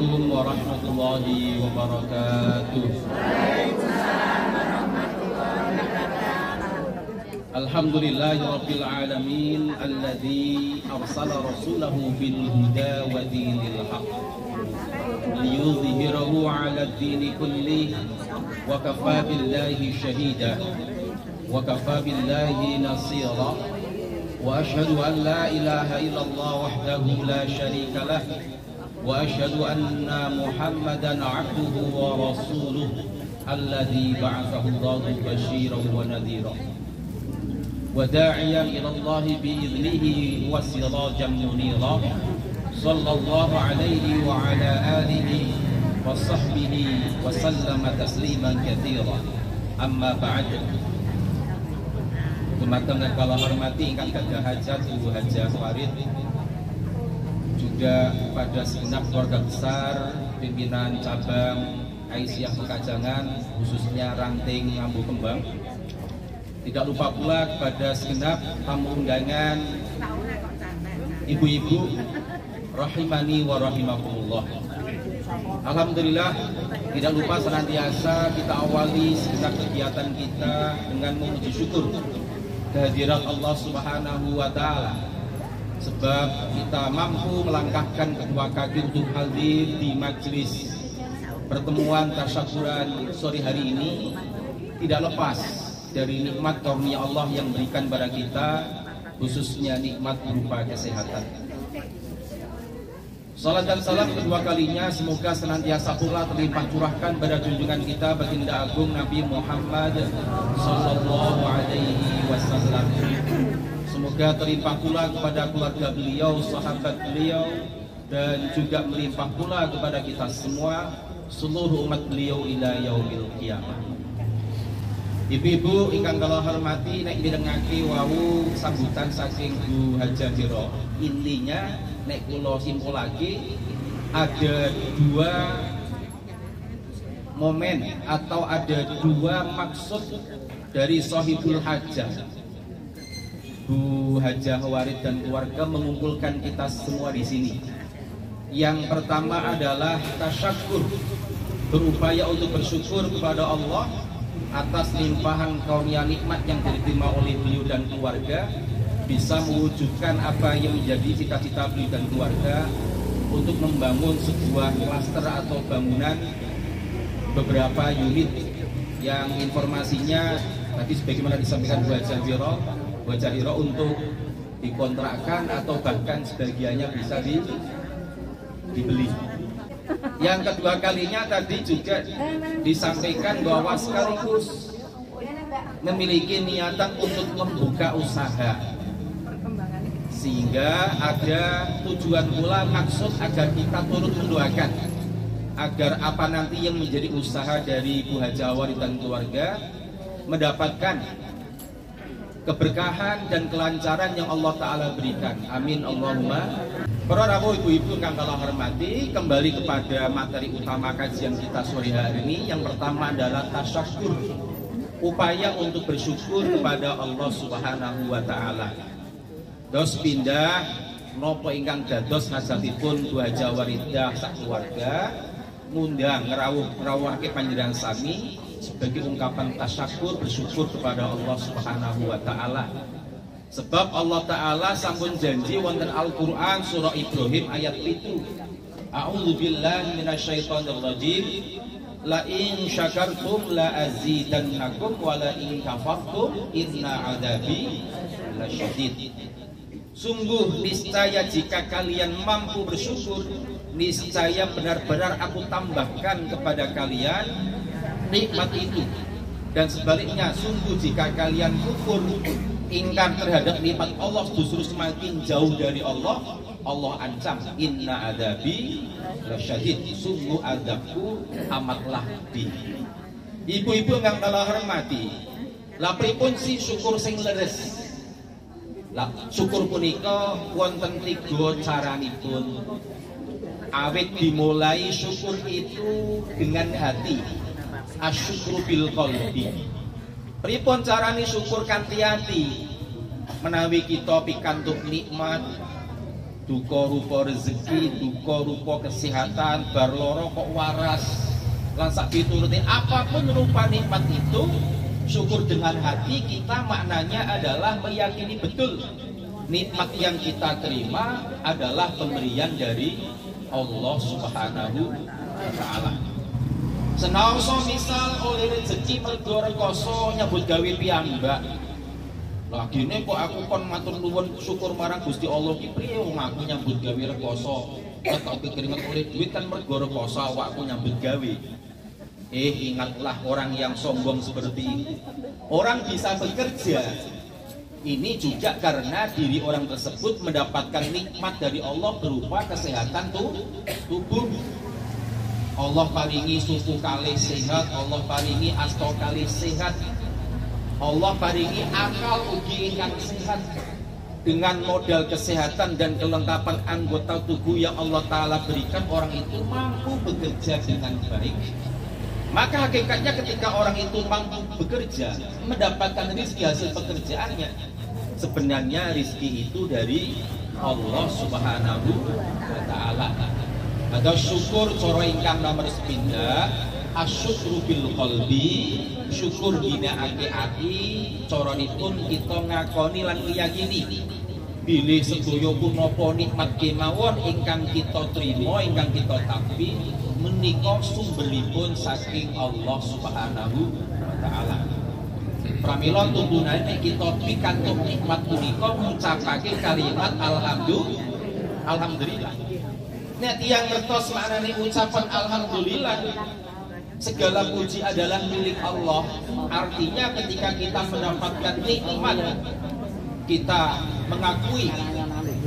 Assalamualaikum warahmatullahi wabarakatuh. Alhamdulillahirabbil alamin alladzi arsala rasulahu bil huda wa dinil haqq liyudhhirahu 'ala ad-dini kullih wa kafaa billahi shahida wa kafaa billahi nasira wa asyhadu an la ilaha illallah wahdahu la syarika lah wa asyhadu anna Muhammadan 'abduhu wa rasuluh alladzi ba'athahu Allahu basyiran wa nadhira wa da'iyan ila Allah bi idnihi wa sirajan munira sallallahu alaihi wa ala alihi wa sahbihi wa sallama tasliman katsira amma ba'd. Dumateng kala hormati ingkang gadah hajat Ibu Hajah Warid, juga pada segenap keluarga besar pimpinan cabang Aisyah Pekajangan, khususnya ranting Ngambu Kembang. Tidak lupa pula kepada segenap tamu undangan, ibu-ibu rahimani wa rahimakumullah. Alhamdulillah, tidak lupa senantiasa kita awali segenap kegiatan kita dengan memuji syukur kehadirat Allah Subhanahu wa Ta'ala, sebab kita mampu melangkahkan kedua kaki untuk hadir di majelis pertemuan tasyakuran sore hari ini, tidak lepas dari nikmat karunia Allah yang berikan pada kita, khususnya nikmat berupa kesehatan. Salat dan salam kedua kalinya semoga senantiasa pula terlimpah curahkan pada junjungan kita baginda agung Nabi Muhammad sallallahu alaihi wasallam. Semoga terlimpah pula kepada keluarga beliau, sahabat beliau, dan juga melimpah pula kepada kita semua, seluruh umat beliau ila yaumil qiyamah. Ibu-ibu ingkang kula hormati, nek midhangake wau sambutan saking Bu Hajah Jero. Intinya nek kula simpulake ada dua momen atau ada dua maksud dari Shahibul Hajah. Bu Hajah Warid dan keluarga mengumpulkan kita semua di sini. Yang pertama adalah tasyakur, berupaya untuk bersyukur kepada Allah atas limpahan karunia nikmat yang diterima oleh beliau dan keluarga, bisa mewujudkan apa yang menjadi cita-cita beliau dan keluarga untuk membangun sebuah klaster atau bangunan beberapa unit yang informasinya tadi sebagaimana disampaikan Bu Hajah Hiro untuk dikontrakkan atau bahkan sebagiannya bisa dibeli. Yang kedua kalinya tadi juga disampaikan bahwa sekaligus memiliki niatan untuk membuka usaha, sehingga ada tujuan pula maksud agar kita turut mendoakan agar apa nanti yang menjadi usaha dari Bu Hajah Warid dan keluarga mendapatkan keberkahan dan kelancaran yang Allah Ta'ala berikan. Amin Allahumma. Para rawuh ibu-ibu kang kula hormati, kembali kepada materi utama kajian kita sore hari ini. Yang pertama adalah tasyakur, upaya untuk bersyukur kepada Allah Subhanahu wa Ta'ala. Dos pindah nopo ingkang dados hajatipun Bu Hajah Waridah sak keluarga ngundang ngrawuhake panjenengan sami sebagai ungkapan tasyakur, bersyukur kepada Allah Subhanahu wa Ta'ala. Sebab Allah Ta'ala sampun janji wonten Al-Qur'an surah Ibrahim ayat 7. A'udzu billahi minasyaitonir rajim. La in syakartum la azidannakum wa la in kafartum inna adabi lasyadid. Sungguh niscaya jika kalian mampu bersyukur, niscaya benar-benar aku tambahkan kepada kalian nikmat itu. Dan sebaliknya, sungguh jika kalian kufur, ingkar terhadap nikmat Allah, justru semakin jauh dari Allah. Allah ancam, inna adabi lasyadid, sungguh adabku amatlah pedih. Ibu-ibu yang kula hormati, lha pripun si syukur sing leres? Lah syukur punika wonten 3 caranipun. Awit dimulai syukur itu dengan hati. Asyukru bil qalbi. Pripun carane syukur kanthi ati? Menawi kita pikantuk nikmat, duka rupa rezeki, duka rupa kesehatan, bar loro kok waras, lan sak piturute apapun rupa nikmat itu, syukur dengan hati kita maknanya adalah meyakini betul nikmat yang kita terima adalah pemberian dari Allah Subhanahu wa taala. Senaoso misal oleh rezeki mergo rekoso nyambut gawe piyambak. Lah gini kok aku kon matur nuwun syukur marang Gusti Allah ki priye wong aku nyambut gawe rekoso. Tak keringet oleh duit kan mergo rekoso awakku nyambut gawe. Ingatlah orang yang sombong seperti ini. Orang bisa bekerja ini juga karena diri orang tersebut mendapatkan nikmat dari Allah berupa kesehatan tubuh. Allah paringi suku kalih sehat, Allah paringi asta kalih sehat, Allah paringi akal ugi ingkang sehat. Dengan modal kesehatan dan kelengkapan anggota tubuh yang Allah Ta'ala berikan, orang itu mampu bekerja dengan baik. Maka hakikatnya ketika orang itu mampu bekerja, mendapatkan rezeki hasil pekerjaannya, sebenarnya rezeki itu dari Allah Subhanahu wa Ta'ala. Ada syukur cara ingkang nomor 9, asyukru bil qalbi, syukur ginakake ati, caranipun kita ngakoni lan ngiyakini bilih sedaya punapa nikmat kemawon ingkang kita trima, ingkang kita tampi menika sumberipun saking Allah Subhanahu wa Ta'ala. Pramila tuntunane kita pikantuk nikmat punika ngucapake kalimat alhamdulillah. Nek tiyang ngertos maknane ucapan alhamdulillah, segala puji adalah milik Allah. Artinya ketika kita mendapatkan nikmat, kita mengakui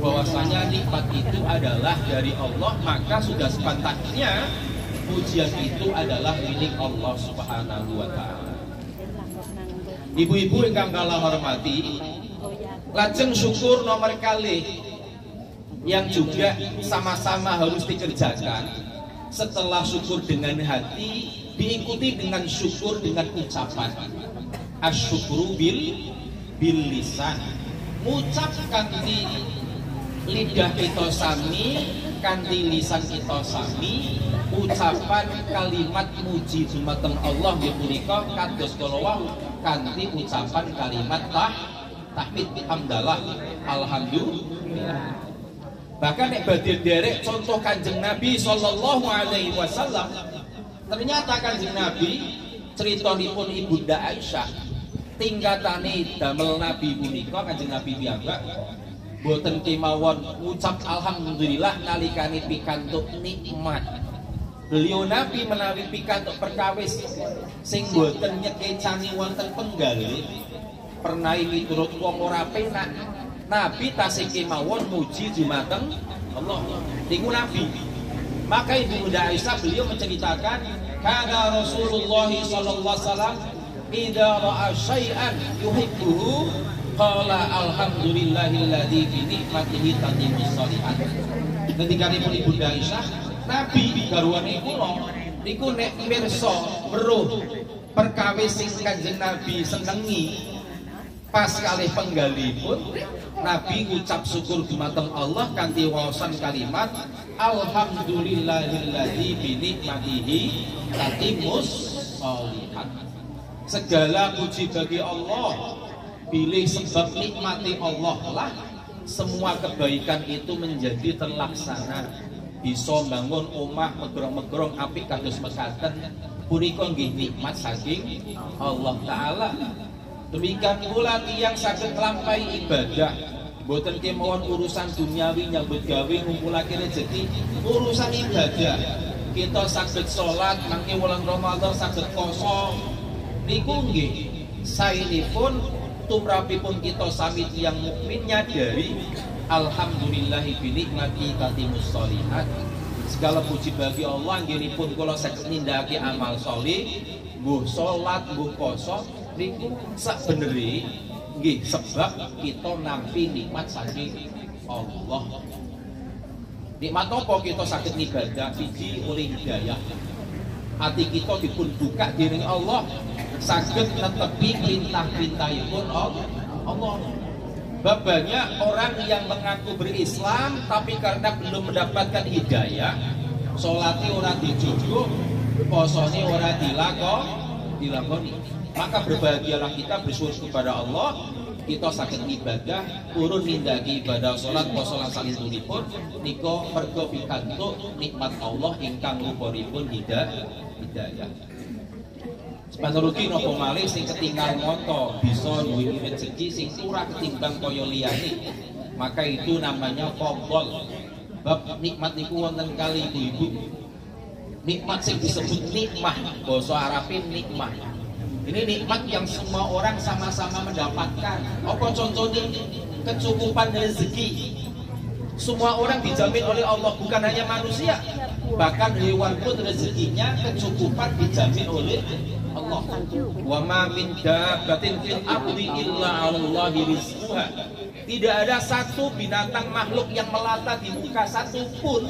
bahwasanya nikmat itu adalah dari Allah, maka sudah sepantasnya pujian itu adalah milik Allah Subhanahu wa Ta'ala. Ibu-ibu ingkang kula hormati, lajeng syukur nomor kalih yang juga sama-sama harus dikerjakan. Setelah syukur dengan hati, diikuti dengan syukur dengan ucapan. Asyukru bil lisan. Ngucap kanthi lidah kita sami, kanthi lisan kita sami, ucapan kalimat muji dumateng Allah nggih punika kados kala wau kanthi ucapan kalimat tahmid hamdalah alhamdulillah. Bahkan nek badhe derek contoh Kanjeng Nabi sallallahu alaihi wasallam, ternyata Kanjeng Nabi critanipun Ibunda Aisyah tingkatane damel Nabi punika Kanjeng Nabi piyambak boten kemawon ngucap alhamdulillah nalikane pikantuk nikmat. Beliau Nabi menawi pikantuk perkawis sing boten nyekecani wonten penggalih pernah miturut wong ora penak, Nabi tasih kemawon muji dumateng Allah. Niku Nabi. Maka Ibunda Aisyah beliau menceritakan kana Rasulullah sallallahu alaihi wasallam idza ra'a syai'an yuhibbuhu qala alhamdulillahilladzi bi nikmatihi tatimmus shalihat. Ketika Ibunda Aisyah, Nabi garwane kula niku nek pirsa weruh perkawis sing Kanjeng Nabi senengi pas kalih penggalipun, Nabi ngucap syukur dumateng Allah kanthi waosan kalimat alhamdulillahilladzi bi nikmatihi tatimmus shalihat. Segala puji bagi Allah, bilih sebab nikmati Allah lah semua kebaikan itu menjadi terlaksana. Bisa bangun omah megrong-megrong apik kados mekaten punika nggih nikmat saking Allah Ta'ala. Demikian pula tiyang saged nglampahi ibadah boten kemawon urusan duniawi nyambut gawe ngumpulake rezeki, urusan ibadah kita saged salat mangke wulan Ramadan saged poso niku nggih saenipun tumrapipun kita sami tiyang mukmin nyadari alhamdulillahi bi nikmati tatimmus shalihat. Segala puji bagi Allah anggenipun kula saged nindakake amal sholih, mbuh salat mbuh poso niku sakbeneri nggih sebab kita nampi nikmat saking Allah. Nikmat apa kita saged ngibadah? Siji oleh hidayah. Ati kita dipun buka dening Allah, saged netepi perintah-perintahipun Allah. Sebab banyak orang yang mengaku berislam tapi karena belum mendapatkan hidayah, sholatnya orang dijogo, posone orang dilakoni. Maka berbahagialah kita bersyukur kepada Allah, kita sakit ibadah, turun nindaki ibadah sholat, posolan salintunipun, niko mergo pikantuk nikmat Allah ingkang rupanya hidayah. Sepanjang rugi nopo malih sing ketinggal moto bisa duwe rezeki sing ora ketimbang kaya liyane. Maka itu namanya fadl. Bab nikmat niku wonten kali ibu-ibu. Nikmat sing disebut nikmah, basa Arabe nikmah. Ini nikmat yang semua orang sama-sama mendapatkan. Apa contohnya? Kecukupan rezeki. Semua orang dijamin oleh Allah, bukan hanya manusia. Bahkan hewan pun rezekinya kecukupan dijamin oleh Allah. Wa ma min dabbatin fil ardi illa 'alallahi rizquha. Tidak ada satu binatang makhluk yang melata di muka satu pun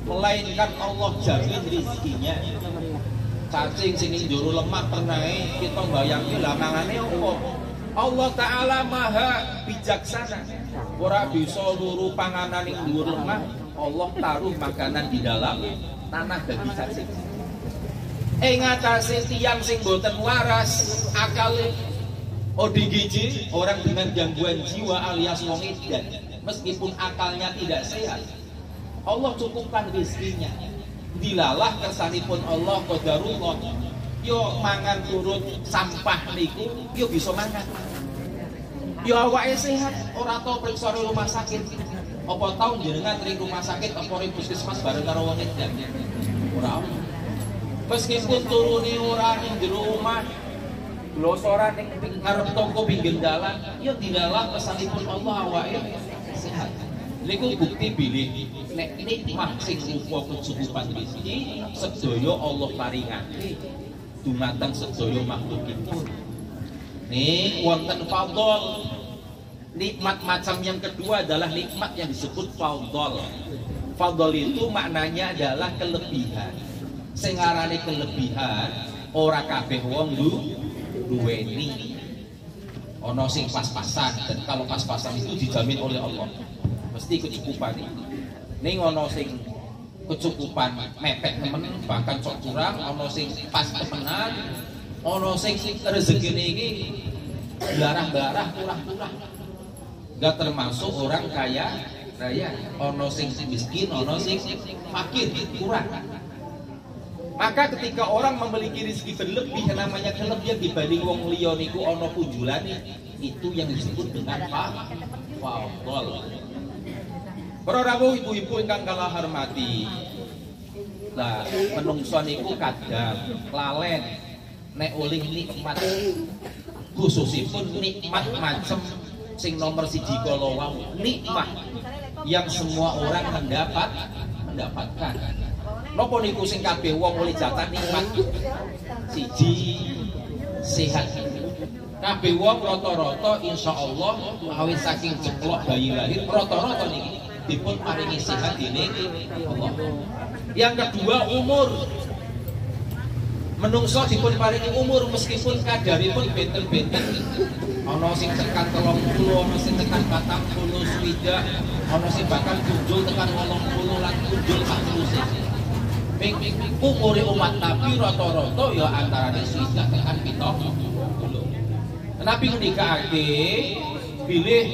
melainkan Allah jamin rezekinya. Cacing sini juru lemak pernah kita bayangin lah mangane apa? Allah Ta'ala maha bijaksana. Ora bisa luru panganan ing dhuwur lemah, Allah taruh makanan di dalam tanah bagi cacing. Ngatasi tiang sing boten waras, akal ODGJ, orang dengan gangguan jiwa alias wong edan, meskipun akalnya tidak sehat, Allah cukupkan rezekinya. Dilalah kersanipun Allah qadarullah. Yo mangan turun sampah niku, yo bisa mangan. Yo awake sehat, ora tau periksa rumah sakit. Apa tau jenengan ring rumah sakit apa ring puskesmas bareng karo wong edan? Ora. Meskipun turune ora ning jero omah, glosoran ning ngarep toko pinggir dalan, yo dilalah kersanipun Allah awake sehat. Niku bukti bilih nek nikmat sing rupa kecukupan rezeki sedaya Allah paringake dumateng sedaya makhlukipun. Nih wonten fadl. Nikmat macam yang kedua adalah nikmat yang disebut fadl. Fadl itu maknanya adalah kelebihan. Sing arane kelebihan ora kabeh wong duweni. Ana sing pas-pasan, dan kalau pas-pasan itu dijamin oleh Allah. Mesti kecukupan ini. Ning ana sing kecukupan mepet temen bahkan cok kurang, ana sing pas temenan, ana sing rezekine iki barah-barah kurang-kurang. Enggak termasuk orang kaya raya, ana sing miskin, ana sing fakir kurang. Maka ketika orang memiliki rezeki berlebih, yang namanya kelebihan dibanding wong liya niku ana punjulane, itu yang disebut dengan fadl. Para rawuh ibu-ibu ingkang kala hormati. Lah menungso niku kadang lalen nek oleh nikmat, khususipun nikmat macem sing nomor 1 kala wau, nikmat yang semua orang mendapatkan. Napa niku sing kabeh wong oleh jatah nikmat? Siji, sehat. Kabeh wong rata-rata insyaallah awit saking jeplok bayi lahir rata-rata niki dipun paringi sehat dening Allah. Yang kedua, umur. Menungso dipun paringi umur meskipun kadaripun benten-benten. Ana sing tekan 30, ana sing tekan 40, swidak, ana sing bahkan kunjul tekan 80 lan kunjul sak terusé. Ping umure umat Nabi rata-rata ya antarane swidak tekan 70. Nabi ngendikake bilih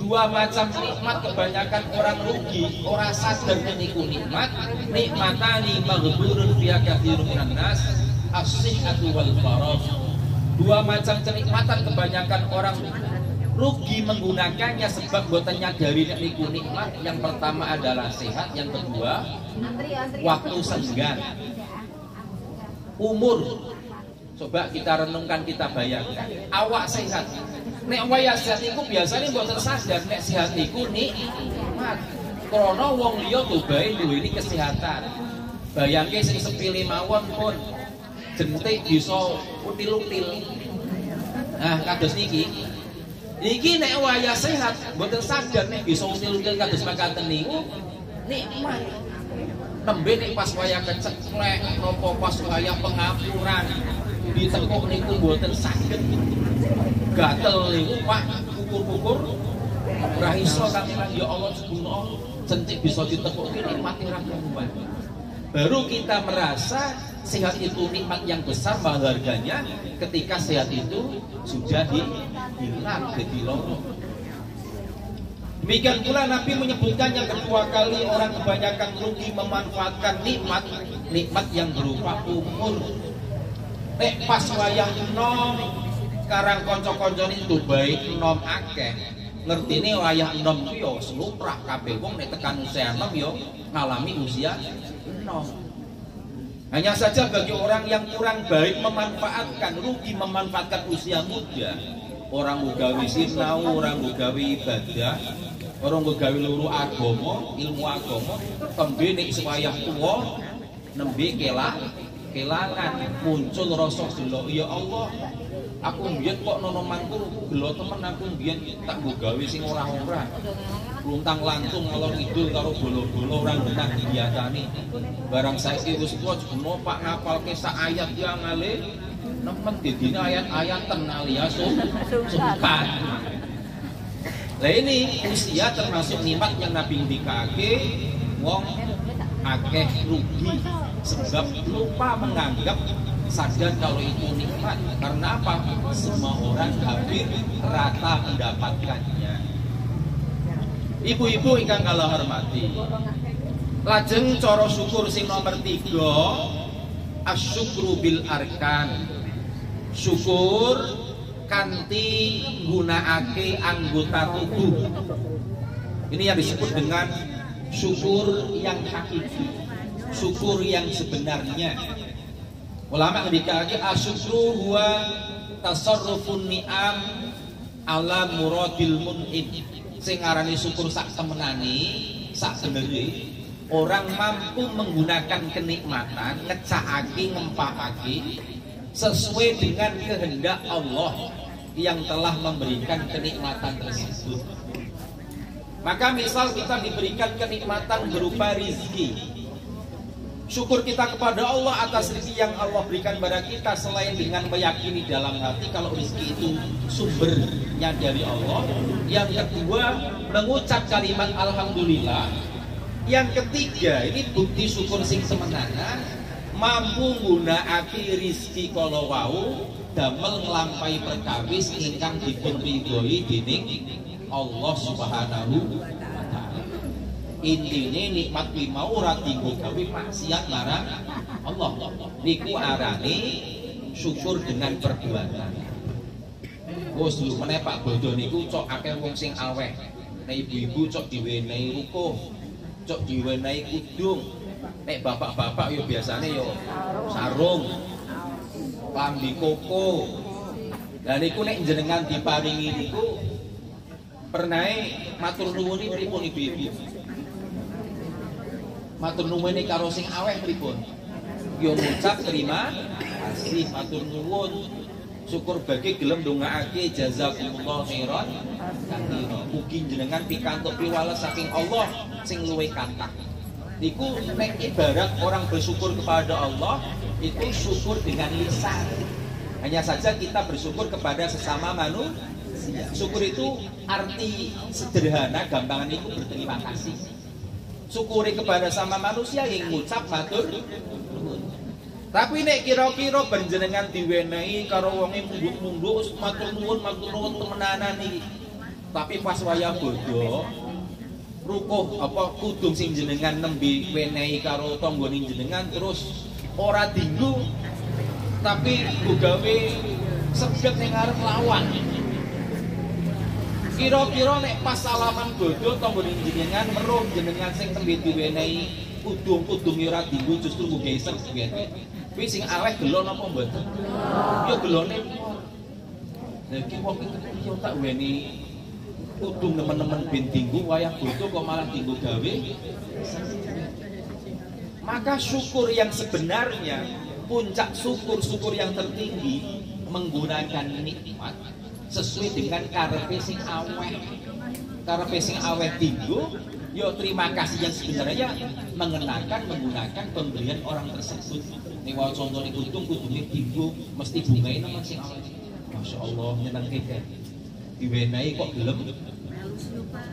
dua macam nikmat kebanyakan orang rugi, orang sadar niku nikmat. Nikmatani maghburun fiha katsirun minan nas, as-sihhatu wal faragh. Dua macam kenikmatan kebanyakan orang rugi menggunakannya sebab boten nyadari niku nikmat. Yang pertama adalah sehat, yang kedua waktu senggang. Umur. Coba kita renungkan, kita bayangkan. Awak sehat. Nek waya sehat niku biasanya mboten sadar nek sehat niku nikmat. Krana wong liya bae duweni kesehatan. Bayangke sing sepile mawon pun jentik bisa util-util. Nah, kados niki. Iki nek waya sehat mboten sadar nek bisa util-util kados makaten niku nikmat. Nembe nek pas waya keceklek napa pas waya pengapuran ditekuk niku mboten saged. Gatel niku Pak kukur-kukur Ora iso kangelan ya Allah subhanahu centik bisa ditepuki nikmate ra karuan. Baru kita merasa sehat itu nikmat yang besar mahal harganya ketika sehat itu sudah hilang jadi loro. Demikian pula Nabi menyebutkan yang kedua kali orang kebanyakan rugi memanfaatkan nikmat yang berupa umur. Nek pas wayang enom karang kanca-kancane itu baik enom akeh. Ngertine wayah enom ku yo sluprah kabeh wong nek tekan usia enom yo ngalami usia enom. Hanya saja bagi orang yang kurang baik memanfaatkan, rugi memanfaatkan usia muda. Orang gawe sinau, orang gawe ibadah, orang gawe luru agama, ilmu agama, tembe nek wayah tuwa nembe kelangan muncul rasa delok ya Allah. Aku mbiyen kok nonomanku gelo temen aku mbiyen tak nggo gawe sing ora-ora. Luntang lantung ngalor ngidul karo bolo-bolo ora genah diyatani. Barang saiki wis tuwa jeno Pak ngapalke sak ayat ya ngale nemen didine ayat-ayat ten alias sumpan. Lah ini usia termasuk nikmat yang Nabi ndikake wong akeh rugi sebab lupa menganggap sadar kalau itu nikmat. Karena apa? Semua orang hampir rata mendapatkannya. Ibu-ibu ingkang kula hormati, lajeng cara syukur sing nomor 3, asyukru bil arkan. Syukur kanthi nggunakake anggota tubuh. Ini yang disebut dengan syukur yang hakiki, syukur yang sebenarnya. Ulama ketika lagi asyukru huwa tasarrufun ni'am ala muradil mun'im. Sing ngarani syukur sak temenane, sak benere orang mampu menggunakan kenikmatan, ngecakake, ngempakake sesuai dengan kehendak Allah yang telah memberikan kenikmatan tersebut. Maka misal kita diberikan kenikmatan berupa rizki, syukur kita kepada Allah atas rezeki yang Allah berikan kepada kita, selain dengan meyakini dalam hati kalau rezeki itu sumbernya dari Allah. Yang kedua, mengucap kalimat alhamdulillah. Yang ketiga, ini bukti syukur sing semenana, mampu nggunakake rezeki kala wau damel nglampahi perkawis ingkang dipun ridhoi dening Allah Subhanahu wa taala. Intine nikmat kuwi mau ora dienggo gawe maksiat marang Allah. Niku arane syukur dengan perbuatan. Wes dulu meneh Pak Bodo niku cok akeh wong sing aweh. Nek ibu-ibu cok diwenehi rukuh, cok diwenehi kudung. Nek bapak-bapak yo biasane yo sarung, lambi koko. Lah niku nek jenengan diparingi niku pernahe matur nuwun pripun ibu-ibu? Matur nuwun karo sing aweh pripun? Yo ngucap terima kasih, matur nuwun. Syukur bagi gelem ndongaake jazakumullah khairan. Mugi jenengan pikantuk piwales saking Allah sing luwih kathah. Niku nek ibarat orang bersyukur kepada Allah itu syukur dengan lisan. Hanya saja kita bersyukur kepada sesama manusia. Syukur itu arti sederhana, gampangan itu berterima kasih. Syukuri kepada sama manusia yang ngucap matur nuwun. Tapi nek kira-kira panjenengan diwenehi karo wonge munduk-munduk matur nuwun temenanan iki. Tapi pas wayah bodho rukuh apa kudung sing jenengan nembe wenehi karo tanggane jenengan terus ora dinggo tapi gawe sebet ning arep lawan. Kira-kira nek pas salaman bodho tanggane jenengan weruh jenengan sing tembe diwenehi kudung-kudung ora dinggo justru nggo iseng ngene. Kuwi sing aweh gelo napa mboten? Ya gelone. Lah iki wong iki yo tak weni kudung nemen-nemen ben dinggo wayah bodho kok malah dinggo gawe. Maka syukur yang sebenarnya, puncak syukur yang tertinggi menggunakan nikmat sesuai dengan karepe sing aweh. Karepe sing aweh dinggo, yo terima kasih yang sebenarnya mengenakan menggunakan pemberian orang tersebut. Ning wae contone kudunge dinggo mesti bungae nemen sing aweh. Masya Allah nyenengke kan. Diwenehi kok gelem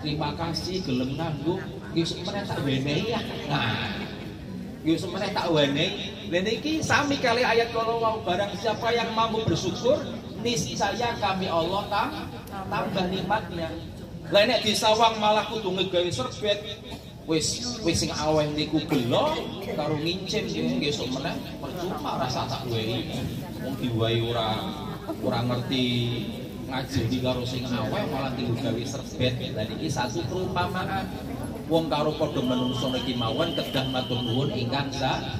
Terima kasih gelem nganggo nggih meneh tak wenehi ya. Nah, nggih meneh tak wenehi. Lha niki sami kali ayat kalau wau barang siapa yang mampu bersyukur niscaya kami Allah tambah nikmatnya. Lah nek disawang malah kudu ngegawe serbet wis sing aweh niku gelo karo ngincim nggih esuk meneh percuma rasa tak wehi. Wong diwahi ora ngerti ngajeni karo sing aweh malah tinggal gawe serbet. Lah niki satu perumpamaan. Wong karo padha menungso niki mawon kedah matur nuwun ingkang sae.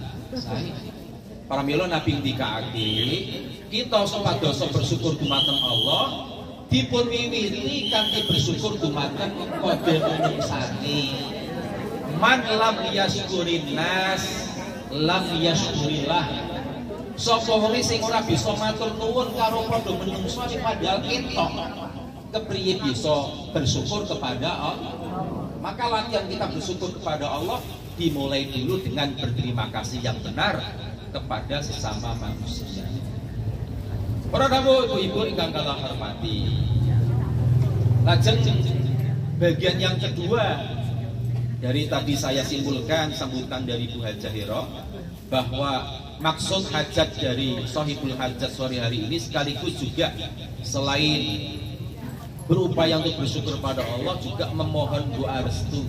Para mila nabi ndikake kita supados bersyukur dumateng Allah dipun wiwiti kanthi bersyukur dumateng kode manusiane. Man lam yashkurin nas lam yashkurillah. Sapa wong sing ora bisa matur nuwun karo padha menungso padahal entok kepriye bisa bersyukur kepada Allah. Maka latihan kita bersyukur kepada Allah dimulai dulu dengan berterima kasih yang benar kepada sesama manusia. Para dawuh ibu-ibu ingkang kula hormati. Lajeng bagian yang kedua dari tadi saya simpulkan sambutan dari Bu Hajah Hero bahwa maksud hajat dari Shahibul Hajat sore hari ini sekaligus juga selain berupaya untuk bersyukur pada Allah juga memohon doa restu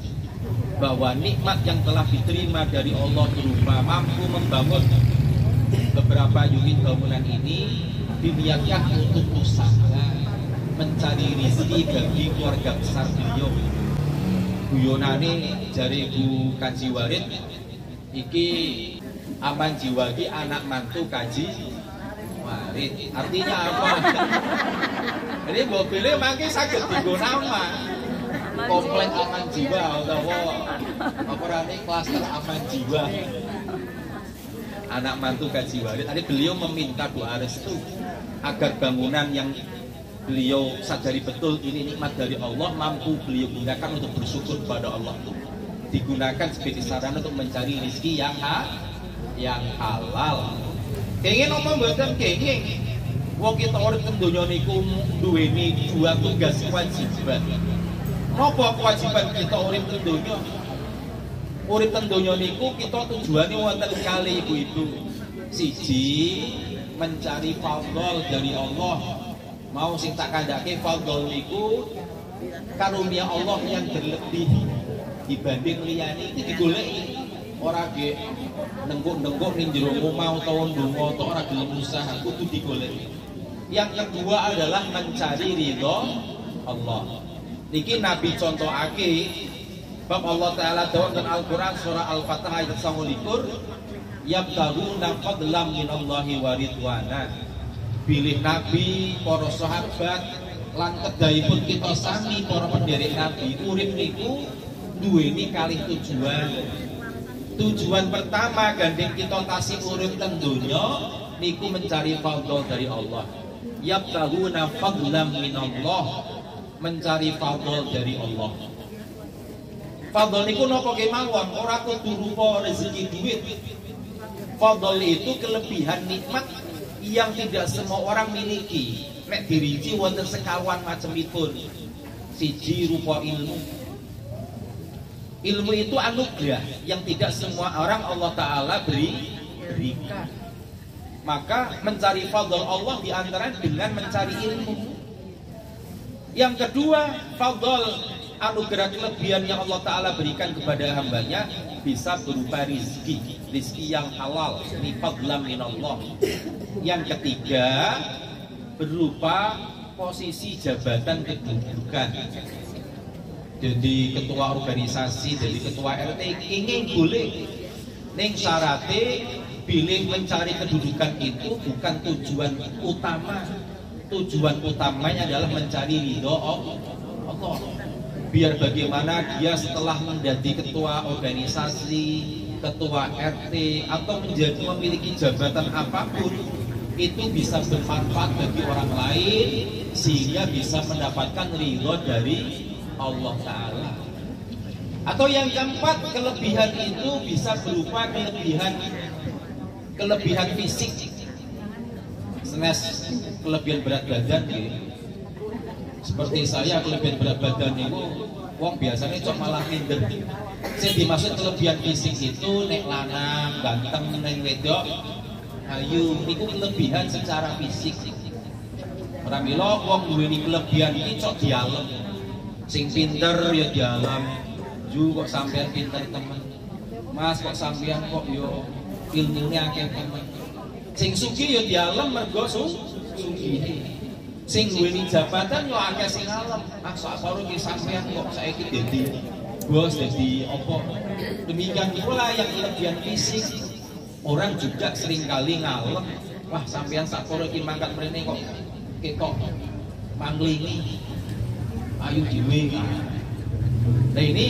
bahwa nikmat yang telah diterima dari Allah berupa mampu membangun beberapa unit bangunan ini diniatkan untuk usaha mencari rezeki bagi keluarga besar beliau. Guyonane jari Bu Kaji Warid iki aman jiwa iki anak mantu Kaji Warid. Artinya apa? Jadi mobilnya mangke saged dienggo nama komplek aman jiwa utawa apa rene klaster aman jiwa. Anak mantu Kaji Warid. Tadi beliau meminta doa restu agar bangunan yang beliau sadari betul ini nikmat dari Allah mampu beliau gunakan untuk bersyukur kepada Allah itu digunakan sebagai sarana untuk mencari rezeki yang halal. Kenging apa mboten kenging? Wong kita urip teng donya niku duweni dua tugas kewajiban. Napa kewajiban kita urip teng donya? Urip teng donya niku kita tujuane wonten kali ibu-ibu. Siji mencari fadhol dari Allah. Mau sing tak kandhake fadhol niku karunia Allah yang berlebih dibanding liyane iki digoleki. Ora ge nengguk-nengguk ning jero omah utawa ndonga utawa ora gelem usaha kudu digoleki. Yang kedua adalah mencari ridho Allah. Niki Nabi contohake bab Allah Ta'ala dawuh dalam Al-Qur'an surah Al-Fatihah ayat 29 yabtaghuna fadlan minallahi wa ridwana. Pilih Nabi, para sahabat lan kedahipun kita sami para penderek Nabi urip niku duweni kalih tujuan. Tujuan pertama gandeng kita tasih urip teng donya niku mencari fadhol dari Allah. Yabtaghuna fadlan minallah, mencari fadhol dari Allah. Fadhol niku napa kemawon ora kudu rupa rezeki duit. Fadhol itu kelebihan nikmat yang tidak semua orang miliki. Nek dirinci wonten sekawan macemipun. Siji rupa ilmu. Ilmu itu anugerah yang tidak semua orang Allah Ta'ala berikan. Maka mencari fadhol Allah diantara dengan mencari ilmu. Yang kedua, fadhol anugerah kelebihan yang Allah Ta'ala berikan kepada hambanya bisa berupa rizki yang halal, ini fadlan minallah. Yang ketiga berupa posisi jabatan kedudukan. Jadi ketua organisasi, jadi ketua RT ingin boleh. Ning syarate pilih mencari kedudukan itu bukan tujuan utama. Tujuan utamanya adalah mencari ridho Allah. Biar bagaimana dia setelah menjadi ketua organisasi, ketua RT atau memiliki jabatan apapun itu bisa bermanfaat bagi orang lain sehingga bisa mendapatkan ridho dari Allah Ta'ala. Atau yang keempat, kelebihan itu bisa berupa kelebihan fisik, kelebihan berat badan gitu. Seperti saya kelebihan berat badan itu wong biasanya cok malah minder. Sing dimaksud kelebihan fisik itu nek lanang ganteng neng wedok ayu niku kelebihan secara fisik. Ora mila wong duweni kelebihan iki cok dialem. Sing pinter ya dialem. Ju kok sampean pinter temen. Mas kok sampean kok yo ilmune akeh temen. Sing sugih ya dialem mergo sugih. Sing duweni jabatan yo akeh sing ngalem. Ah sakjane iki sampean kok saiki dadi bos dadi apa. Demikian pula yang kelebihan fisik. Orang juga seringkali ngalem. Wah sampean sakjane iki mangkat mrene kok ketok manglingi. Ayo dhewe. Nah ini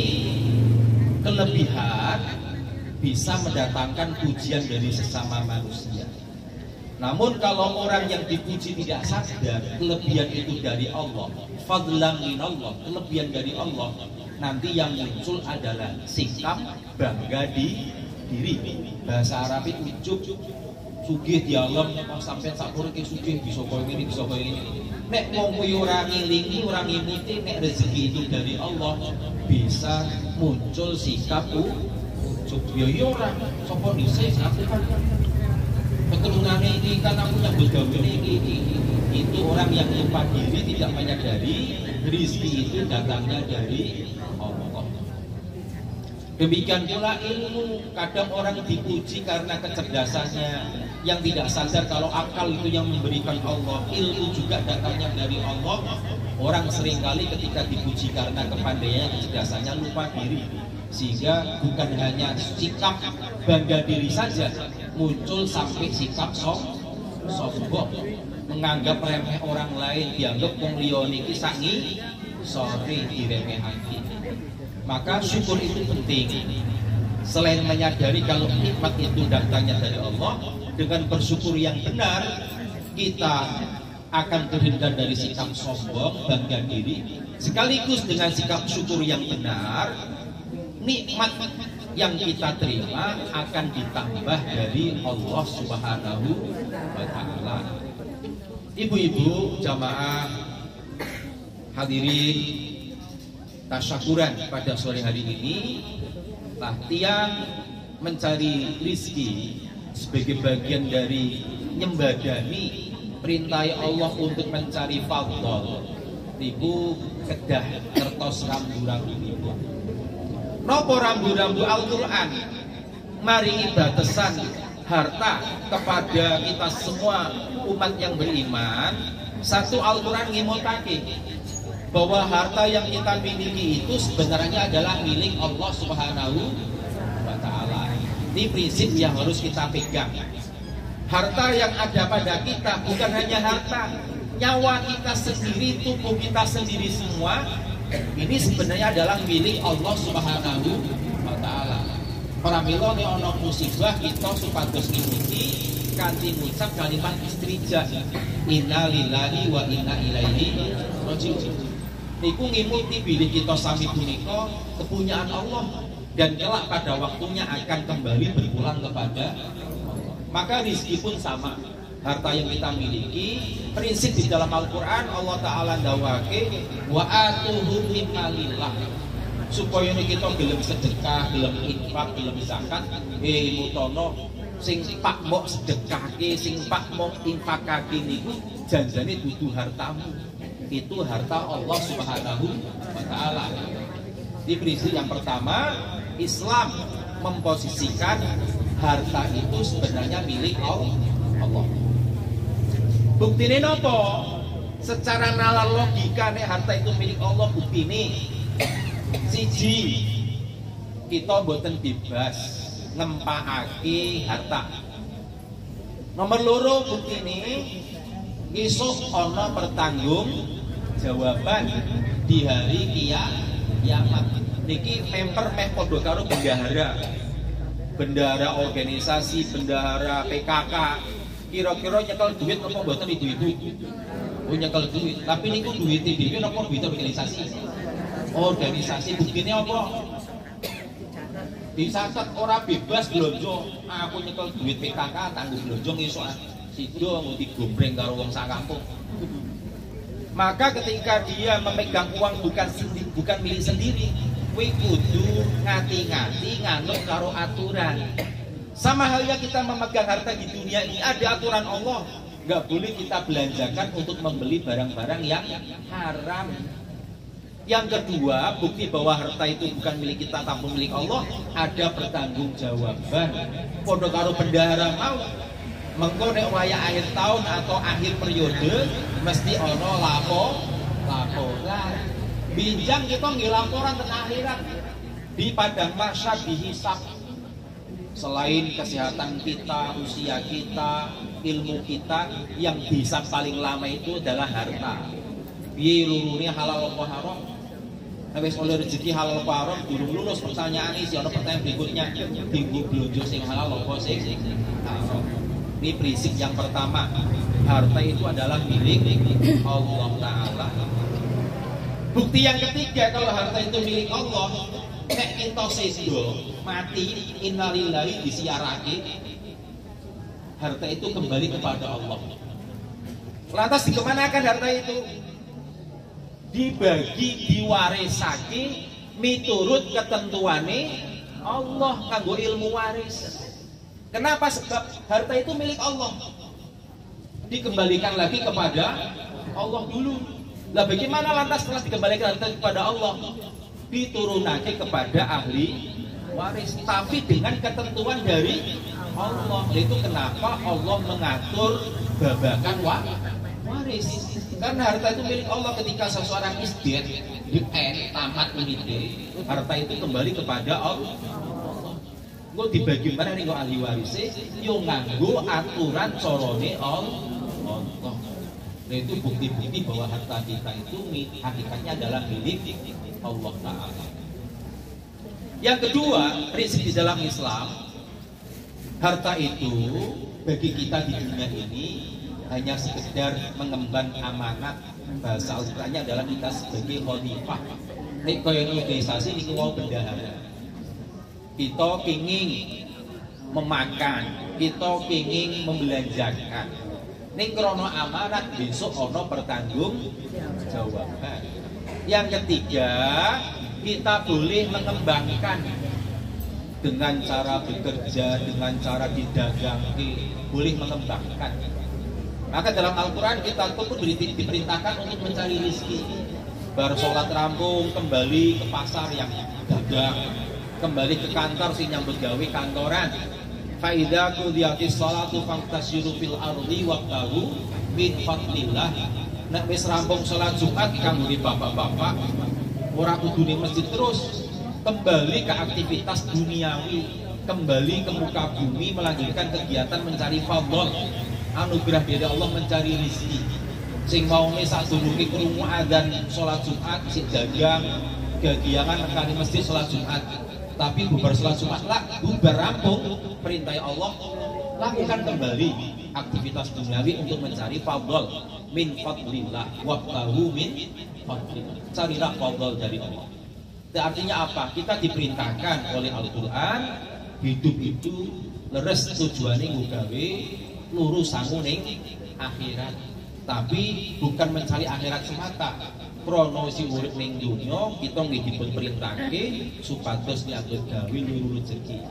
kelebihan bisa mendatangkan pujian dari sesama manusia. Namun kalau orang yang dipuji tidak sadar kelebihan itu dari Allah, fadlan minallah, kelebihan dari Allah, nanti yang muncul adalah sikap bangga di diri. Bahasa Arab itu ujub, sugih dialem, sampai sakpur ke sugih bisa koyo ini, bisa koyo ini. Nek wong kuwi ora ngilingi, ora ngikuti, nek rezeki itu dari Allah, bisa muncul sikap ujub. Ya ora, sapa dhisik aku kan keturunan ini kan aku nyambut gawe ini. Itu orang yang lupa diri, tidak menyadari rezeki itu datangnya dari Allah. Demikian pula ilmu, kadang orang dipuji karena kecerdasannya, yang tidak sadar kalau akal itu yang memberikan Allah. Ilmu juga datangnya dari Allah. Orang seringkali ketika dipuji karena kepandaiannya, kecerdasannya lupa diri, sehingga bukan hanya sikap bangga diri saja, muncul sampai sikap sombong, menganggap remeh orang lain, dianggap wong liya niki sangi sore diremehake. Maka syukur itu penting. Selain menyadari kalau nikmat itu datangnya dari Allah, dengan bersyukur yang benar kita akan terhindar dari sikap sombong, bangga diri. Sekaligus dengan sikap syukur yang benar, nikmat yang kita terima akan ditambah dari Allah Subhanahu wa Ta'ala. Ibu-ibu jamaah hadirin tasyakuran pada sore hari ini, tiang mencari rizki sebagai bagian dari nyembadani perintah Allah untuk mencari fadl. Ibu kedah kertos rambu-rambu ibu. Nopo rambu-rambu Al-Quran mari batasan harta kepada kita semua umat yang beriman. Satu, Al-Quran ngimotake bahwa harta yang kita miliki itu sebenarnya adalah milik Allah Subhanahu wa Ta'ala. Ini prinsip yang harus kita pegang. Harta yang ada pada kita bukan hanya harta, nyawa kita sendiri, tubuh kita sendiri semua, ini sebenarnya adalah milik Allah Subhanahu wa Ta'ala. Para mila nek ana musibah kita supados ngimuti kanthi ngucap kalimat istrijah, inna lillahi wa inna ilaihi raji'un. Niku ngimuti bilih kita sami punika kepunyaan Allah, dan kelak pada waktunya akan kembali berpulang kepada Allah. Maka rezeki pun sama. Harta yang kita miliki, prinsip di dalam Al-Quran Allah Ta'ala ndawake wa atuhum min malillah, supaya kita gelem sedekah, gelem infak, gelem zakat. Mutono sing pak mok sedekahke, sing pak mok infakake niku janjane dudu hartamu, itu harta Allah Subhanahu wa Ta'ala. Di prinsip yang pertama, Islam memposisikan harta itu sebenarnya milik Allah. Buktine nopo? Secara nalar logika nek harta itu milik Allah, buktine siji, kita mboten bebas ngempakake harta. Nomor loro, buktine isuk ana pertanggung jawaban di hari kiamat. Niki memper meh padha karo bendahara organisasi, bendahara PKK. Kira-kira nyekel duit apa mboten ibu-ibu? Oh nyekel duit, tapi niku duit dhewe napa duit organisasi? Organisasi buktine apa? Dicatat ora bebas blonjo. Aku nyekel duit PKK tanggung blonjo ngesuk sida mau digombreng karo wong sak kampung. Maka ketika dia memegang uang bukan milik sendiri, kuwi kudu ngati-ngati nganut karo aturan. Sama halnya kita memegang harta di dunia ini, ada aturan Allah. Nggak boleh kita belanjakan untuk membeli barang-barang yang haram. Yang kedua, bukti bahwa harta itu bukan milik kita tapi milik Allah, ada pertanggungjawaban. Podo karo bendahara mau mengko nek waya akhir tahun atau akhir periode mesti ono laporan. Binjang kita nggih laporan tentang akhirat di padang mahsyar dihisab. Selain kesehatan kita, usia kita, ilmu kita, yang bisa paling lama itu adalah harta. Piye lurune halal apa haram? Wis oleh rezeki halal apa haram, durung lulus pertanyaan ini, ana pertanyaan berikutnya. Tinggu blonjo sing halal apa sing haram. Ini prinsip yang pertama. Harta itu adalah milik Allah Ta'ala. Bukti yang ketiga kalau harta itu milik Allah, nek kita sedo mati innalillahi disiarake, harta itu kembali kepada Allah. Lantas dikemanakan harta itu? Dibagi, diwarisake miturut ketentuane Allah kanggo ilmu waris. Kenapa? Sebab harta itu milik Allah, dikembalikan lagi kepada Allah dulu. Lah bagaimana lantas setelah dikembalikan harta kepada Allah? Diturunake kepada ahli waris, tapi dengan ketentuan dari Allah. Itu kenapa Allah mengatur babakan waris, karena harta itu milik Allah. Ketika seseorang isdet tamat unite, harta itu kembali kepada Allah. Kok dibagi mana nih ahli warisnya? Yo nganggo aturan corone Allah. Nah itu bukti-bukti bahwa harta kita itu hakikatnya adalah milik Allah Ta'ala. Yang kedua, prinsip di dalam Islam, harta itu bagi kita di dunia ini hanya sekedar mengemban amanat. Bahasa Al-Qur'annya adalah kita sebagai khalifah. Nek koyo organisasi niku wau bendahara. Kita ingin memakan, kita ingin membelanjakan. Ning krono amanat, besok ono pertanggungjawaban. Yang ketiga, kita boleh mengembangkan dengan cara bekerja, dengan cara didagangi, boleh mengembangkan. Maka dalam Al-Quran kita pun diperintahkan untuk mencari rezeki. Baru sholat rampung, kembali ke pasar yang dagang, kembali ke kantor sing nyambut gawe kantoran. Fa idza qudiyatis shalatu fantasiru fil ardi wabtahu min fadlillah. Nek wis rampung salat Jumat kanggo bapak-bapak ora kudu di masjid terus, kembali ke aktivitas duniawi, kembali ke muka bumi melanjutkan kegiatan mencari fadl, anugerah dari Allah, mencari rezeki. Sing mau sak durunge krungu adzan salat Jumat sing dagang gagiangan nekani masjid salat Jumat. Tapi bubar sholat Jumat lah, bubar rampung perintah Allah, lakukan kembali aktivitas duniawi untuk mencari fadl min fadlillah wabtahu min fadlillah. Carilah fadl dari Allah. Itu artinya apa? Kita diperintahkan oleh Al-Quran hidup itu leres tujuannya nggawe lurus sangu ning akhirat. Tapi bukan mencari akhirat semata. Krono si urip ning dunya kita nggih dipun perintahke supados nyambut gawe luru rezeki.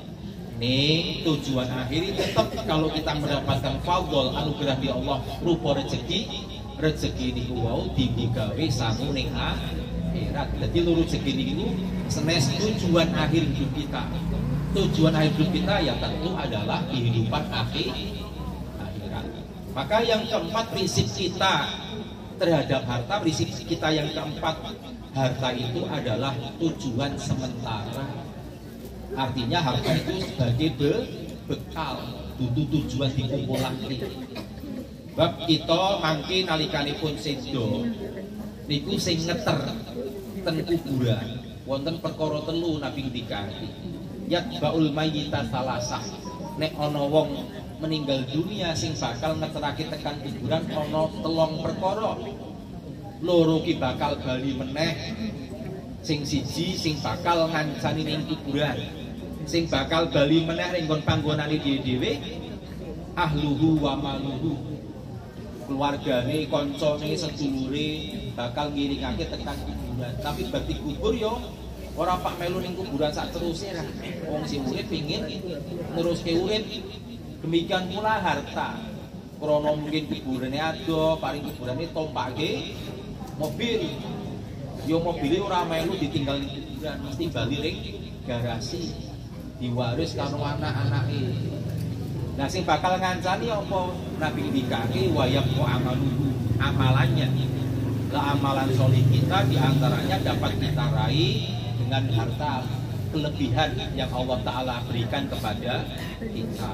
Ning tujuan akhir tetap kalau kita mendapatkan fadl anugerah di Allah rupa rezeki niku wau digawe sangu ning akhirat. Dadi luru rezeki niku senes tujuan akhir hidup kita. Tujuan akhir hidup kita ya tentu adalah kehidupan akhirat. Maka yang keempat, prinsip kita terhadap harta, prinsip kita yang keempat, harta itu adalah tujuan sementara. Artinya harta itu sebagai bekal, itu tujuan dikumpulake. Bab kita mangke nalikanipun sedo niku sing ngeter ten kuburan wonten perkara telu Nabi ngendikake. Yatbaul mayyita salasah. Nek ana wong meninggal dunia sing bakal ngeterake tekan kuburan ana telung perkara. Loro ki bakal bali meneh, sing siji sing bakal ngancani ning kuburan, sing bakal bali meneh ning nggon panggonane dhewe-dhewe ahluhu wa maluhu. keluargane, koncone, sedulure bakal ngiringake tekan kuburan. Tapi bagi kubur yo ora pak melu ning kuburan sak teruse ra. Wong sing urip pengin neruske urip. Demikian pula harta. Krana mungkin kuburane ado, paling kuburane tompake mobil. Yo mobile ora melu ditinggal ning kuburan, mesti bali ning garasi. Diwaris karo anak-anake. Nah sing bakal ngancani apa Nabi dikaki wayab amalannya. Lah amalan solih kita diantaranya dapat kita raih dengan harta kelebihan yang Allah Ta'ala berikan kepada kita.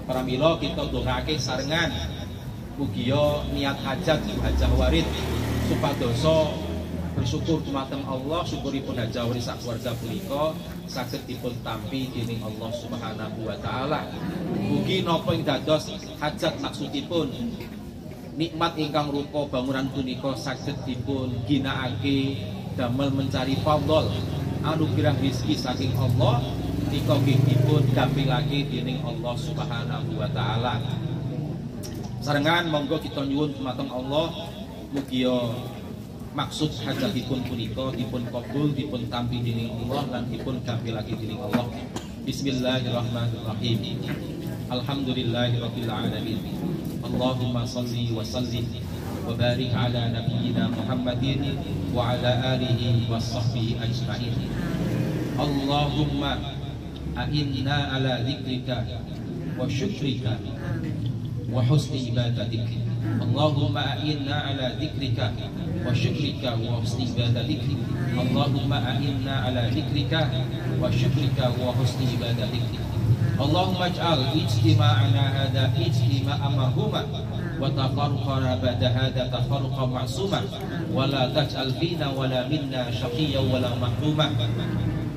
Pramila kita ndongake sarengan mugia niat hajat hajah warid supadoso bersyukur dumateng Allah, syukuripun hajah warid sak keluarga punika saged dipun tampi dening Allah Subhanahu wa taala. Mugi napa ing dados hajat maksudipun nikmat ingkang rupa bangunan punika saged dipun ginakake damel mencari fadhol anugerah rezeki saking Allah nika nggih dipun dampingake dening Allah Subhanahu wa taala. Sarengan monggo kita nyuwun dumateng Allah mugi maksud hajatipun punika dipun kabul, dipun tampi dening Allah lan dipun dampingake dening Allah. Bismillahirrahmanirrahim. Alhamdulillahirabbil alamin. Allahumma shalli wa sallim wa barik ala nabiyyina Muhammadin wa ala alihi wa sahbihi ajma'in. Allahumma a'inna ala dzikrika wa syukrika wa husni ibadatik. Allahumma a'inna ala dzikrika wa syukrika wa husni ibadatik. Allahumma a'inna ala dzikrika wa syukrika wa husni ibadatik. Allahumma ij'al ijtima'ana hadha ijtima'a marhuma wa tafarruqana ba'da hadha tafarruqan ma'suma wa la taj'al fina wa la minna shaqiyyan wa la mahruma.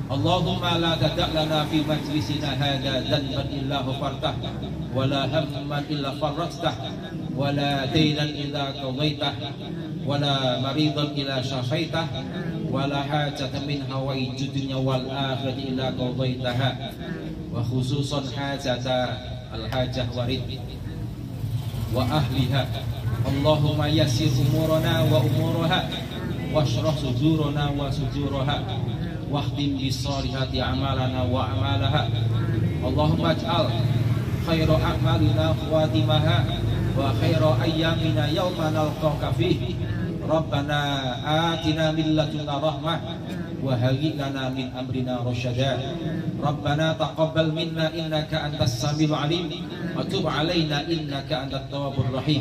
Allahumma la tada' lana fi majlisina hadha dhanban illa ghafartah wa la hamman illa farajtah wa la daynan illa qadaitah wa la maridan illa shafaitah wa la hajatan min hawaijid dunya wal akhirati illa qadaitaha wa khususan hajata al-hajah warid wa ahliha. Allahumma yassir umurana wa umuraha washrah sudurana wa suduraha wahdim bisolihati amalana wa amalaha. Allahumma ij'al khaira a'malina khawatimaha wa khaira ayyamina yawma nalqaka fihi. Rabbana atina min ladunka rahmah wa hayyi lana min amrina rasyada. Rabbana taqabbal minna innaka antas samiul alim wa tub alaina innaka antat tawwabur rahim.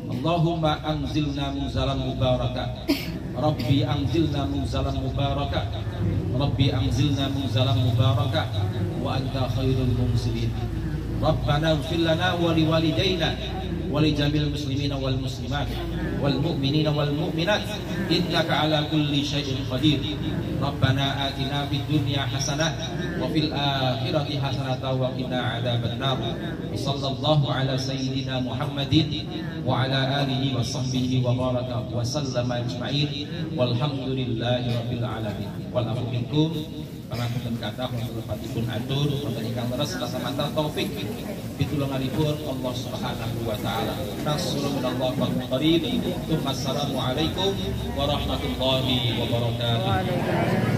Allahumma anzilna munzalan mubaraka. Rabbi anzilna munzalan mubaraka. Rabbi anzilna munzalan mubaraka wa anta khairul munzilin. Rabbana ighfir lana wa liwalidayna wa li jamil muslimina wal muslimat wal mu'minina wal mu'minat innaka ala kulli syai'in qadir. Rabbana atina fid dunya hasanah wa fil akhirati hasanah wa qina adzabannar. Sallallahu ala sayyidina Muhammadin wa ala alihi wa sahbihi wa baraka wa sallama ajma'in walhamdulillahi rabbil alamin. Wal afu minkum pangapunten kathah patipun atur wonten ingkang leres kasamantar taufik pitulunganipun Allah Subhanahu wa taala. Nasrul minallah wa qarib. Assalamu alaikum warahmatullahi wabarakatuh.